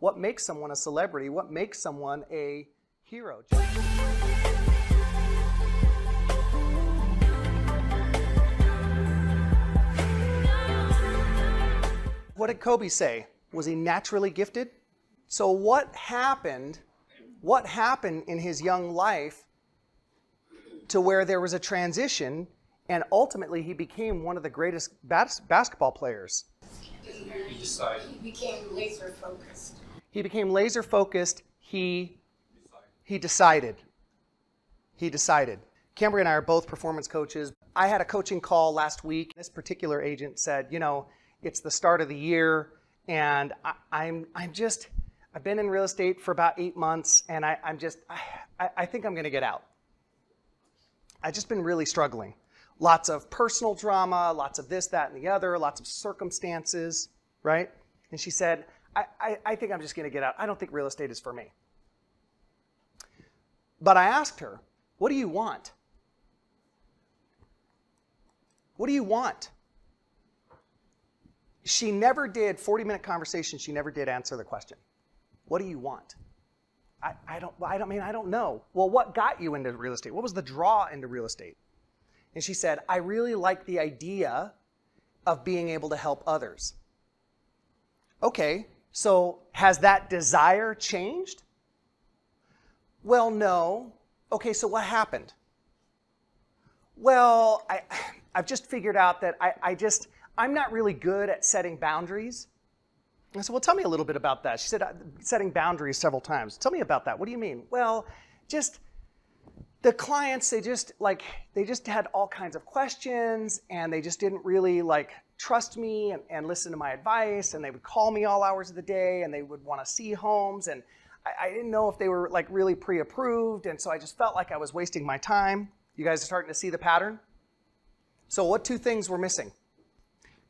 What makes someone a celebrity? What makes someone a hero? What did Kobe say? Was he naturally gifted? So what happened in his young life to where there was a transition and ultimately he became one of the greatest basketball players? He decided. He became laser focused. He became laser focused. He decided. He decided. Cambria and I are both performance coaches. I had a coaching call last week. This particular agent said, you know, it's the start of the year and I've been in real estate for about 8 months and I think I'm going to get out. I've just been really struggling. Lots of personal drama, lots of this, that, and the other, lots of circumstances, right? And she said, I think I'm just going to get out. I don't think real estate is for me. But I asked her, what do you want? What do you want? She never did, 40-minute conversation, she never did answer the question. What do you want? I don't know. Well, what got you into real estate? What was the draw into real estate? And she said, I really like the idea of being able to help others. Okay, so has that desire changed? Well, no. Okay, so what happened? Well, I've just figured out that I'm not really good at setting boundaries. I said, well, tell me a little bit about that. She said, setting boundaries several times. Tell me about that. What do you mean? Well, just the clients, they just had all kinds of questions and they just didn't really trust me and listen to my advice, and they would call me all hours of the day and they would want to see homes, and I didn't know if they were really pre-approved, and so I just felt like I was wasting my time. You guys are starting to see the pattern? So what 2 things were missing?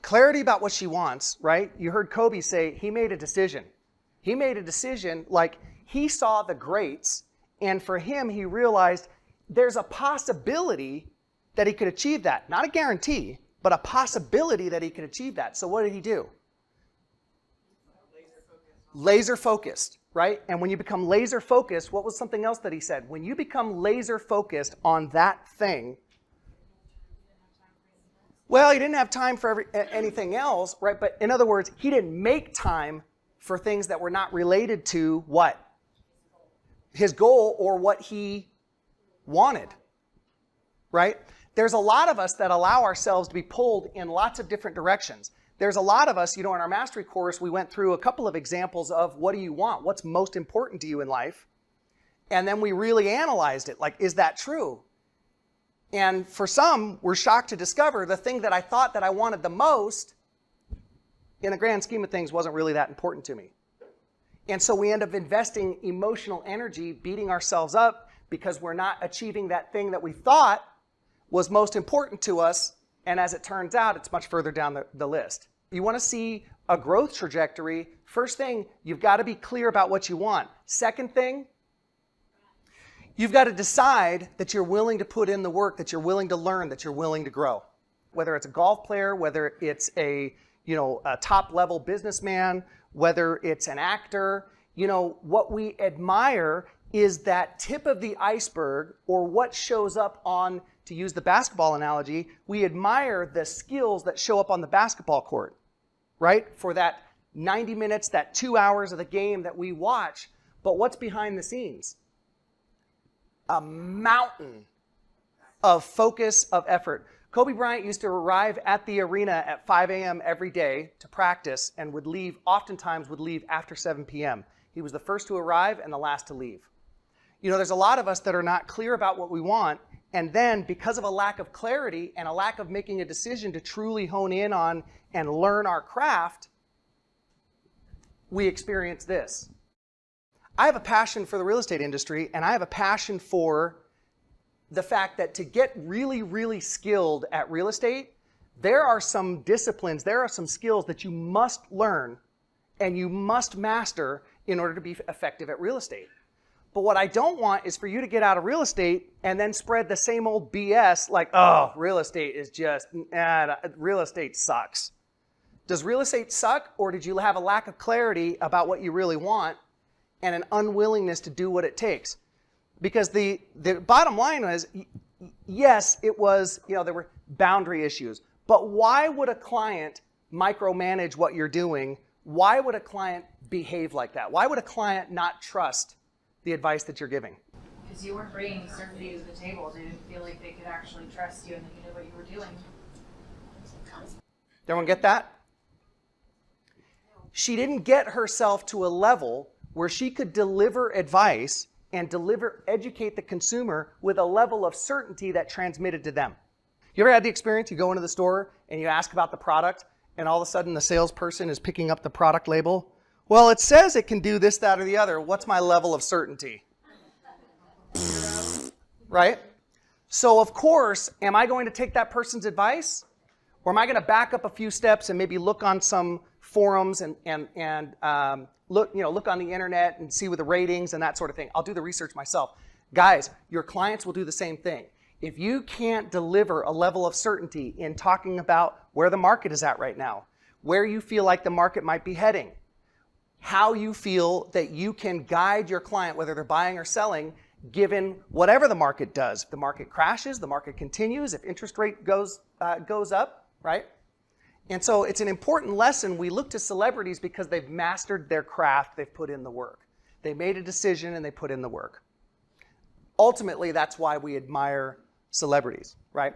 Clarity about what she wants, right? You heard Kobe say he made a decision. He made a decision he saw the greats, and for him, he realized there's a possibility that he could achieve that. Not a guarantee, but a possibility that he could achieve that. So what did he do? Laser focused, right? And when you become laser focused, what was something else that he said? When you become laser focused on that thing, well, he didn't have time for anything else, right? But in other words, he didn't make time for things that were not related to what? His goal or what he wanted, right? There's a lot of us that allow ourselves to be pulled in lots of different directions. There's a lot of us, in our mastery course, we went through a couple of examples of what do you want? What's most important to you in life? And then we really analyzed it. Is that true? And for some, we're shocked to discover the thing that I thought that I wanted the most, in the grand scheme of things, wasn't really that important to me. And so we end up investing emotional energy, beating ourselves up because we're not achieving that thing that we thought was most important to us. And as it turns out, it's much further down the list. You want to see a growth trajectory. First thing, you've got to be clear about what you want. Second thing, you've got to decide that you're willing to put in the work, that you're willing to learn, that you're willing to grow. Whether it's a golf player, whether it's a top-level businessman, whether it's an actor, what we admire is that tip of the iceberg, or what shows up on, to use the basketball analogy, we admire the skills that show up on the basketball court, right? For that 90 minutes, that 2 hours of the game that we watch. But what's behind the scenes? A mountain of focus, of effort. Kobe Bryant used to arrive at the arena at 5 a.m. every day to practice and oftentimes would leave after 7 p.m. He was the first to arrive and the last to leave. There's a lot of us that are not clear about what we want, and then because of a lack of clarity and a lack of making a decision to truly hone in on and learn our craft, we experience this. I have a passion for the real estate industry, and I have a passion for the fact that to get really, really skilled at real estate, there are some disciplines, there are some skills that you must learn and you must master in order to be effective at real estate. But what I don't want is for you to get out of real estate and then spread the same old BS real estate is just, real estate sucks. Does real estate suck, or did you have a lack of clarity about what you really want and an unwillingness to do what it takes? Because the bottom line was, yes, it was, there were boundary issues. But why would a client micromanage what you're doing? Why would a client behave like that? Why would a client not trust the advice that you're giving? Because you weren't bringing certainty to the table. They didn't feel like they could actually trust you and that you knew what you were doing. Everyone get that? She didn't get herself to a level where she could deliver advice and educate the consumer with a level of certainty that transmitted to them. You ever had the experience, you go into the store and you ask about the product and all of a sudden the salesperson is picking up the product label? Well, it says it can do this, that, or the other. What's my level of certainty? Right? So of course, am I going to take that person's advice? Or am I going to back up a few steps and maybe look on some forums and look on the internet and see with the ratings and that sort of thing? I'll do the research myself. Guys, your clients will do the same thing. If you can't deliver a level of certainty in talking about where the market is at right now, where you feel like the market might be heading, how you feel that you can guide your client, whether they're buying or selling, given whatever the market does. If the market crashes, the market continues, if interest rate goes up, right? And so it's an important lesson. We look to celebrities because they've mastered their craft, they've put in the work. They made a decision and they put in the work. Ultimately, that's why we admire celebrities, right?